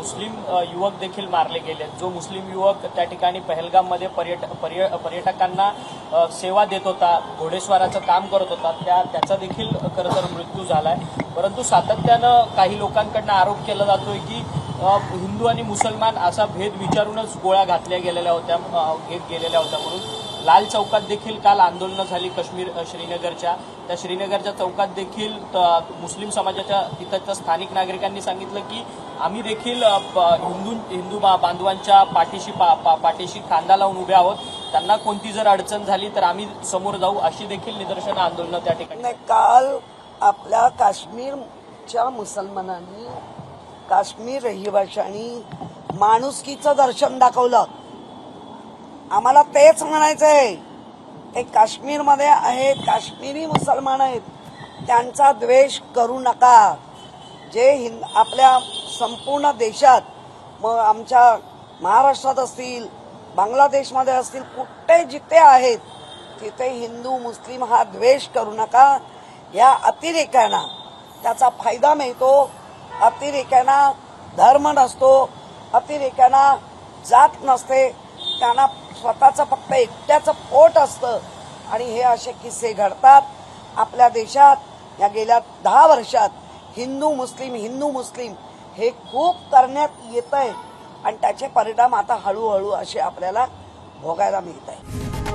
मुस्लिम युवक देखील मारले गेले। जो मुस्लिम युवक त्या ठिकाणी पहलगाम मध्ये पर्यटकांना सेवा देत होता, घोडेस्वाराचं काम करत होता, त्याचा देखील खरं तर मृत्यू झालाय। परंतु सातत्यानं काही लोकांकडून आरोप केला जातोय की हिंदू आणि मुसलमान असा भेद विचारूनच गोळ्या घातल्या गेलेल्या होत्या म्हणून लाल चौकात देखील काल आंदोलनं झाली काश्मीर श्रीनगरच्या। त्या श्रीनगरच्या चौकात देखील मुस्लिम समाजाच्या तिथच्या स्थानिक नागरिकांनी सांगितलं की आम्ही देखील हिंदू बांधवांच्या पाठीशी खांदा लावून उभे आहोत, त्यांना कोणती जर अडचण झाली तर आम्ही समोर जाऊ, अशी देखील निदर्शनं आंदोलनं त्या ठिकाणी। काल आपल्या काश्मीरच्या मुसलमानांनी, काश्मीर रहिवाशांनी माणुसकीचं दर्शन दाखवलं। आम्हाला तेच म्हणायचंय, ते काश्मीरमध्ये आहेत, काश्मीरी मुसलमान आहेत, त्यांचा द्वेष करू नका। जे आपल्या संपूर्ण देशात, मग आमच्या महाराष्ट्रात असतील, बांगलादेशमध्ये असतील, कुठे जिथे आहेत तिथे हिंदू मुस्लिम हा द्वेष करू नका। या अतिरेक्यांना त्याचा फायदा मिळतो। अतिरेक्यांना धर्म नसतो, अतिरेक्यांना जात नसते, त्यांना स्वतःचं फक्त एकट्याचं पोट असतं आणि हे असे किस्से घडतात आपल्या देशात। या गेल्या 10 वर्षात हिंदू मुस्लिम हे खूप करण्यात येतंय आणि त्याचे परिणाम आता हळूहळू असे आपल्याला भोगायला मिळत आहे।